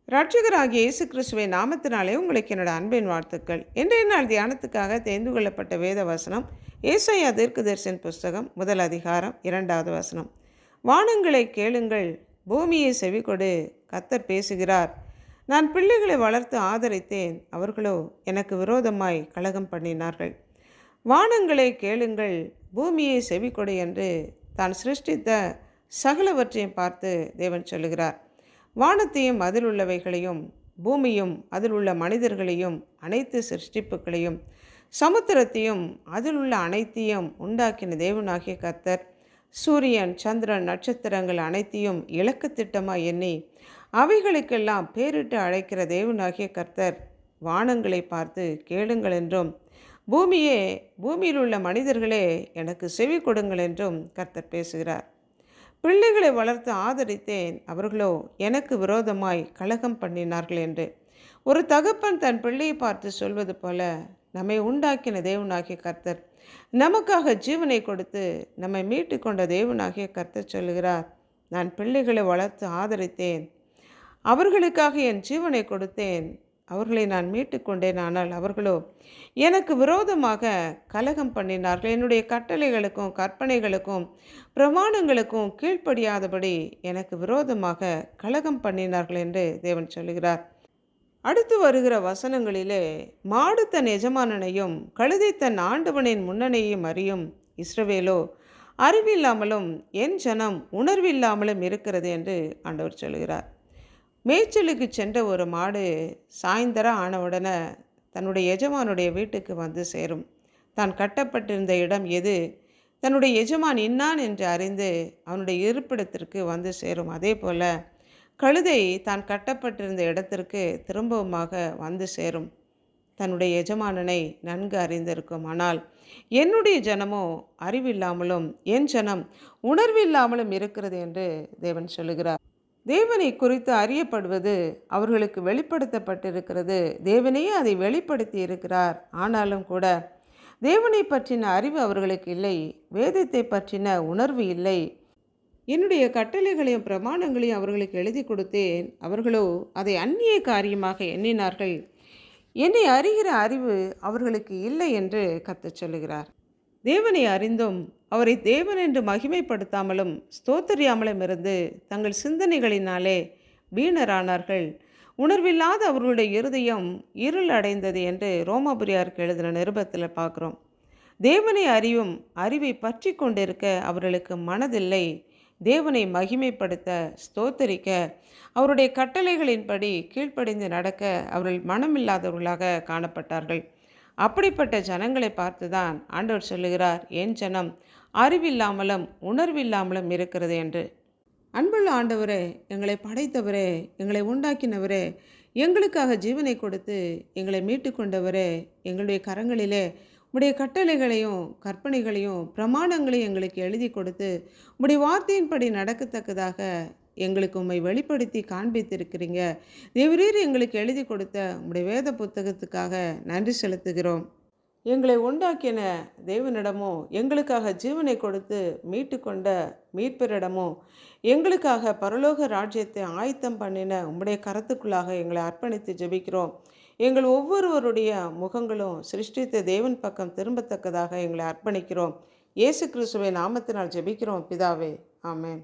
இரட்சகராகிய இயேசு கிறிஸ்துவின் நாமத்தினாலே உங்களுக்கு என்னோட அன்பின் வாழ்த்துக்கள். இன்றைய நாள் தியானத்துக்காக தேர்ந்து கொள்ளப்பட்ட வேத வசனம் ஏசாயா தீர்க்கதரிசன புஸ்தகம் 1 அதிகாரம் 2வது வசனம். வானங்களை கேளுங்கள், பூமியை செவிகொடு, கர்த்தர் பேசுகிறார். நான் பிள்ளைகளை வளர்த்து ஆதரித்தேன், அவர்களோ எனக்கு விரோதமாய் கலகம் பண்ணினார்கள். வானங்களை கேளுங்கள், பூமியை செவிகொடு என்று தான் சிருஷ்டித்த சகலவற்றையும் பார்த்து தேவன் சொல்லுகிறார். வானத்தையும் அதில் உள்ளவைகளையும், பூமியும் அதில் உள்ள மனிதர்களையும், அனைத்து சிருஷ்டிப்புகளையும், சமுத்திரத்தையும் அதில் உள்ள அனைத்தையும் உண்டாக்கின தேவனாகிய கர்த்தர் சூரியன், சந்திரன், நட்சத்திரங்கள் அனைத்தையும் இலக்கத்திட்டமாக எண்ணி அவைகளுக்கெல்லாம் பேரிட்டு அழைக்கிற தேவனாகிய கர்த்தர் வானங்களை பார்த்து கேளுங்கள் என்றும், பூமியே, பூமியில் உள்ள மனிதர்களே எனக்கு செவி கொடுங்கள் என்றும் கர்த்தர் பேசுகிறார். பிள்ளைகளை வளர்த்து ஆதரித்தேன், அவர்களோ எனக்கு விரோதமாய் கலகம் பண்ணினார்கள் என்று ஒரு தகப்பன் தன் பிள்ளையை பார்த்து சொல்வது போல நம்மை உண்டாக்கின தேவனாகிய கர்த்தர், நமக்காக ஜீவனை கொடுத்து நம்மை மீட்டு கொண்ட தேவனாகிய கர்த்தர் சொல்லுகிறார், நான் பிள்ளைகளை வளர்த்து ஆதரித்தேன், அவர்களுக்காக என் ஜீவனை கொடுத்தேன், அவர்களை நான் மீட்டு கொண்டேன். ஆனால் அவர்களோ எனக்கு விரோதமாக கலகம் பண்ணினார்கள். என்னுடைய கட்டளைகளுக்கும் கற்பனைகளுக்கும் பிரமாணங்களுக்கும் கீழ்ப்படியாதபடி எனக்கு விரோதமாக கலகம் பண்ணினார்கள் என்று தேவன் சொல்லுகிறார். அடுத்து வருகிற வசனங்களிலே, மாடு தன் எஜமானனையும் கழுதை தன் ஆண்டவனின் முன்னணையும் அறியும், இஸ்ரவேலோ அறிவில்லாமலும் என் ஜனம் உணர்வில்லாமலும் இருக்கிறது என்று ஆண்டவர் சொல்கிறார். மேய்ச்சலுக்கு சென்ற ஒரு மாடு சாயந்தரம் ஆனவுடனே தன்னுடைய எஜமானுடைய வீட்டுக்கு வந்து சேரும். தான் கட்டப்பட்டிருந்த இடம் எது, தன்னுடைய எஜமான் இன்னான் என்று அறிந்து அவனுடைய இருப்பிடத்திற்கு வந்து சேரும். அதே போல் கழுதை தான் கட்டப்பட்டிருந்த இடத்திற்கு திரும்பவுமாக வந்து சேரும். தன்னுடைய எஜமானனை நன்கு அறிந்திருக்கும். ஆனால் என்னுடைய ஜனமோ அறிவில்லாமலும் என் ஜனம் உணர்வில்லாமலும் இருக்கிறது என்று தேவன் சொல்லுகிறார். தேவனை குறித்து அறியப்படுவது அவர்களுக்கு வெளிப்படுத்தப்பட்டிருக்கிறது. தேவனே அதை வெளிப்படுத்தி இருக்கிறார். ஆனாலும் கூட தேவனை பற்றின அறிவு அவர்களுக்கு இல்லை, வேதத்தை பற்றின உணர்வு இல்லை. என்னுடைய கட்டளைகளையும் பிரமாணங்களையும் அவர்களுக்கு எழுதி கொடுத்தேன், அவர்களோ அதை அந்நிய காரியமாக எண்ணினார்கள். என்னை அறிகிற அறிவு அவர்களுக்கு இல்லை என்று கர்த்தர் சொல்லுகிறார். தேவனை அறிந்தும் அவரை தேவன் என்று மகிமைப்படுத்தாமலும் ஸ்தோத்தரியாமலும் இருந்து தங்கள் சிந்தனைகளினாலே வீணரானார்கள். உணர்வில்லாத அவர்களுடைய இருதயம் இருள் அடைந்தது என்று ரோமாபுரியாருக்கு எழுதின நிருபத்தில் பார்க்குறோம். தேவனை அறிவும் அறிவை பற்றி கொண்டிருக்க அவர்களுக்கு மனதில்லை. தேவனை மகிமைப்படுத்த, ஸ்தோத்தரிக்க, அவருடைய கட்டளைகளின்படி கீழ்ப்படிந்து நடக்க அவர்கள் மனமில்லாதவர்களாக காணப்பட்டார்கள். அப்படிப்பட்ட ஜனங்களை பார்த்து தான் ஆண்டவர் சொல்லுகிறார், என் ஜனம் அறிவில்லாமலும் உணர்வில்லாமலும் இருக்கிறது என்று. அன்புள்ள ஆண்டவரே, எங்களை படைத்தவரே, எங்களை உண்டாக்கினவரே, எங்களுக்காக ஜீவனை கொடுத்து எங்களை மீட்டு கொண்டவரே, எங்களுடைய கரங்களிலே உடைய கட்டளைகளையும் கற்பனைகளையும் பிரமாணங்களையும் எங்களுக்கு எழுதி கொடுத்து உடைய வார்த்தையின்படி நடக்கத்தக்கதாக எங்களுக்கு உம்மை வெளிப்படுத்தி காண்பித்திருக்கிறீங்க. தேவரீர் எங்களுக்கு எழுதி கொடுத்த உம்முடைய வேத புத்தகத்துக்காக நன்றி செலுத்துகிறோம். எங்களை உண்டாக்கின தேவனிடமோ, எங்களுக்காக ஜீவனை கொடுத்து மீட்டு கொண்ட மீட்பரிடமோ, எங்களுக்காக பரலோக ராஜ்யத்தை ஆயத்தம் பண்ணின உம்முடைய கரத்துக்குள்ளாக எங்களை அர்ப்பணித்து ஜெபிக்கிறோம். எங்கள் ஒவ்வொருவருடைய முகங்களும் சிருஷ்டித்த தேவன் பக்கம் திரும்பத்தக்கதாக எங்களை அர்ப்பணிக்கிறோம். இயேசு கிறிஸ்துவின் நாமத்தினால் ஜெபிக்கிறோம் பிதாவே, ஆமென்.